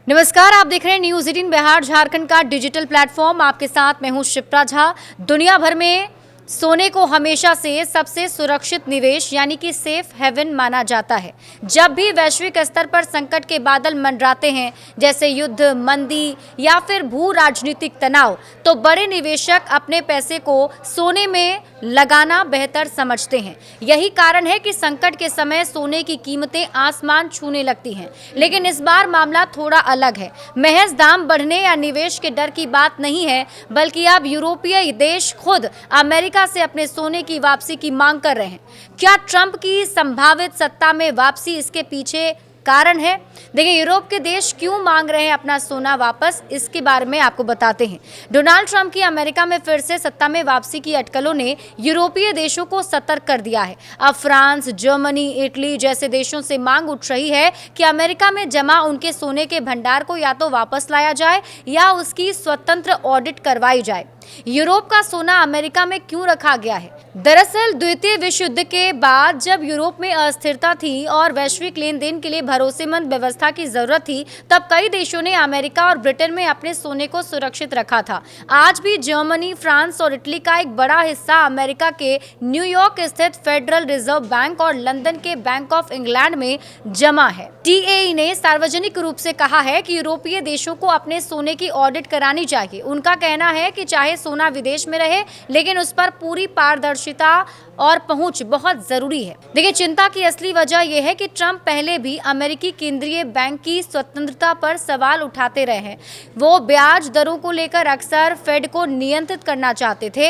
नमस्कार, आप देख रहे हैं न्यूज़ 18 बिहार झारखंड का डिजिटल प्लेटफॉर्म। आपके साथ मैं हूं शिप्रा झा। दुनिया भर में सोने को हमेशा से सबसे सुरक्षित निवेश यानी कि सेफ हेवन माना जाता है। जब भी वैश्विक स्तर पर संकट के बादल मंडराते हैं, जैसे युद्ध, मंदी या फिर भू राजनीतिक तनाव, तो बड़े निवेशक अपने पैसे को सोने में लगाना बेहतर समझते हैं। यही कारण है कि संकट के समय सोने की कीमतें आसमान छूने लगती हैं। लेकिन इस बार मामला थोड़ा अलग है। महज दाम बढ़ने या निवेश के डर की बात नहीं है, बल्कि अब यूरोपीय देश खुद अमेरिका से अपने सोने की वापसी की मांग कर रहे हैं। क्या ट्रंप की संभावित सत्ता में वापसी इसके पीछे कारण है? देखिए, यूरोप के देश क्यों मांग रहे हैं अपना सोना वापस, इसके बारे में आपको बताते हैं। डोनाल्ड ट्रंप की अमेरिका में फिर से सत्ता में वापसी की अटकलों ने यूरोपीय देशों को सतर्क कर दिया है। अब फ्रांस, जर्मनी, इटली जैसे देशों से मांग उठ रही है कि अमेरिका में जमा उनके सोने के भंडार को या तो वापस लाया जाए या उसकी स्वतंत्र ऑडिट करवाई जाए। यूरोप का सोना अमेरिका में क्यों रखा गया है? दरअसल द्वितीय विश्व युद्ध के बाद जब यूरोप में अस्थिरता थी और वैश्विक लेन देन के लिए भरोसेमंद व्यवस्था की जरूरत थी, तब कई देशों ने अमेरिका और ब्रिटेन में अपने सोने को सुरक्षित रखा था। आज भी जर्मनी, फ्रांस और इटली का एक बड़ा हिस्सा अमेरिका के न्यूयॉर्क स्थित फेडरल रिजर्व बैंक और लंदन के बैंक ऑफ इंग्लैंड में जमा है। टीएई ने सार्वजनिक रूप से कहा है कि यूरोपीय देशों को अपने सोने की ऑडिट करानी चाहिए। उनका कहना है कि चाहे सोना विदेश में रहे, लेकिन उस पर पूरी पारदर्शिता और पहुंच बहुत जरूरी है। देखिए, चिंता की असली वजह यह है कि ट्रंप पहले भी अमेरिकी केंद्रीय बैंक की स्वतंत्रता पर सवाल उठाते रहे हैं। वो ब्याज दरों को लेकर अक्सर फेड को नियंत्रित करना चाहते थे।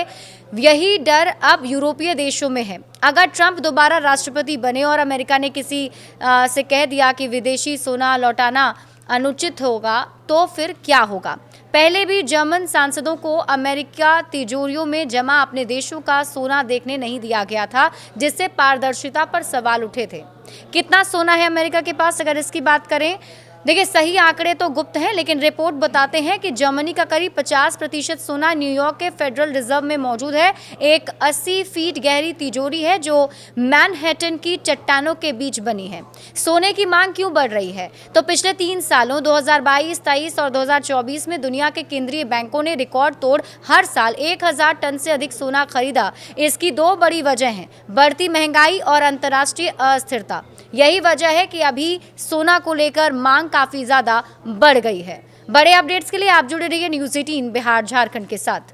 यही डर अब यूरोपीय देशों में है। अगर ट्रंप दोबारा राष्ट्रपति बने और अमेरिका ने किसी से कह दिया कि विदेशी सोना लौटाना अनुचित होगा, तो फिर क्या होगा? पहले भी जर्मन सांसदों को अमेरिका तिजोरियों में जमा अपने देशों का सोना देखने नहीं दिया गया था, जिससे पारदर्शिता पर सवाल उठे थे। कितना सोना है अमेरिका के पास, अगर इसकी बात करें? देखिए, सही आंकड़े तो गुप्त हैं, लेकिन रिपोर्ट बताते हैं कि जर्मनी का करीब 50% सोना न्यूयॉर्क के फेडरल रिजर्व में मौजूद है। एक 80 फीट गहरी तिजोरी है जो मैनहट्टन की चट्टानों के बीच बनी है। सोने की मांग क्यों बढ़ रही है? तो पिछले 3 सालों 2022, 23 और 2024 में दुनिया के केंद्रीय बैंकों ने रिकॉर्ड तोड़ हर साल 1000 टन से अधिक सोना खरीदा। इसकी 2 बड़ी वजह हैं, बढ़ती महंगाई और अंतर्राष्ट्रीय अस्थिरता। यही वजह है कि अभी सोना को लेकर मांग काफी ज्यादा बढ़ गई है। बड़े अपडेट्स के लिए आप जुड़े रहिए न्यूज़ 18 बिहार झारखंड के साथ।